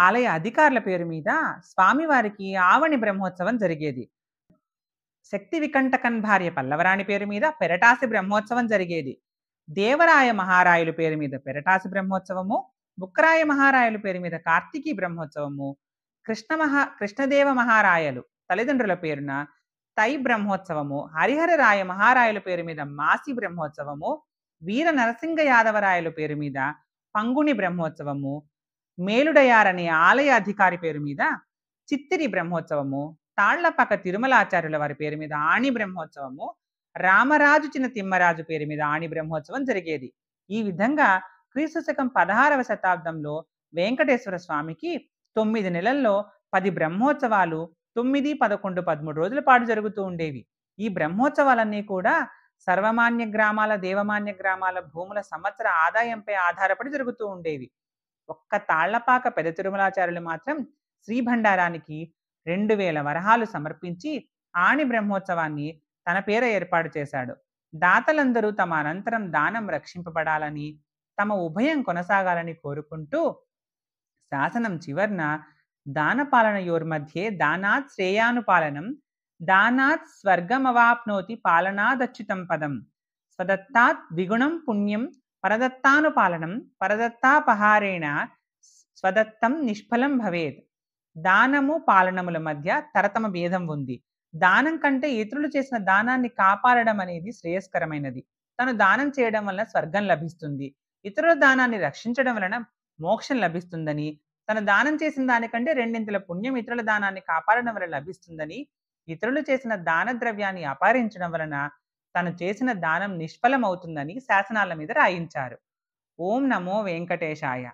ఆలయ అధికారుల పేరు మీద స్వామివారికి ఆవణి బ్రహ్మోత్సవం జరిగేది. శక్తి వికంటకన్ భార్య పల్లవరాణి పేరు మీద పెరటాసి బ్రహ్మోత్సవం జరిగేది. దేవరాయ మహారాయలు పేరు మీద పెరటాసి బ్రహ్మోత్సవము, బుక్కరాయ మహారాయలు పేరు మీద కార్తీకీ బ్రహ్మోత్సవము, కృష్ణదేవ మహారాయలు తల్లిదండ్రుల పేరున తై బ్రహ్మోత్సవము, హరిహరరాయ మహారాయల పేరు మీద మాసి బ్రహ్మోత్సవము, వీర నరసింగ యాదవరాయల పేరు మీద పంగుని బ్రహ్మోత్సవము, మేలుడయారనే ఆలయ అధికారి పేరు మీద చిత్తిరి బ్రహ్మోత్సవము, తాళ్లపాక తిరుమలాచార్యుల వారి పేరు మీద ఆణి బ్రహ్మోత్సవము, రామరాజు చిన్న తిమ్మరాజు పేరు మీద ఆణి బ్రహ్మోత్సవం జరిగేది. ఈ విధంగా క్రీస్తు శకం 16వ శతాబ్దంలో వెంకటేశ్వర స్వామికి 9 నెలల్లో 10 బ్రహ్మోత్సవాలు 9, 11, 13 రోజుల పాటు జరుగుతూ ఉండేవి. ఈ బ్రహ్మోత్సవాలన్నీ కూడా సర్వమాన్య గ్రామాల, దేవమాన్య గ్రామాల భూముల సంవత్సర ఆదాయంపై ఆధారపడి జరుగుతూ ఉండేవి. ఒక్క తాళ్లపాక పెద తిరుమలాచార్యులు మాత్రం శ్రీభండారానికి 2000 వరహాలు సమర్పించి ఆణి బ్రహ్మోత్సవాన్ని తన పేర ఏర్పాటు చేశాడు. దాతలందరూ తమ అనంతరం దానం రక్షింపబడాలని, తమ ఉభయం కొనసాగాలని కోరుకుంటూ శాసనం చివర్న దానపాలనయోర్మధ్యే దానాత్ శ్రేయానుపాలనం, దానాత్ స్వర్గమవాప్నోతి పాలనాదచ్యుతం పదం, స్వదత్తాత్ ద్విగుణం పుణ్యం పరదత్తానుపాలనం, పరదత్తాపహారేణ స్వదత్తం నిష్ఫలం భవేత్. దానము పాలనముల మధ్య తరతమ భేదం ఉంది. దానం కంటే ఇతరులు చేసిన దానాన్ని కాపాడడం అనేది శ్రేయస్కరమైనది. తను దానం చేయడం వలన స్వర్గం లభిస్తుంది, ఇతరుల దానాన్ని రక్షించడం వలన మోక్షం లభిస్తుందని, తను దానం చేసిన దానికంటే రెండింతల పుణ్యం ఇతరుల దానాన్ని కాపాడడం వలన లభిస్తుందని, ఇతరులు చేసిన దాన ద్రవ్యాన్ని అపహరించడం వలన తను చేసిన దానం నిష్ఫలం అవుతుందని శాసనాల మీద రాయించారు. ఓం నమో వెంకటేశాయ.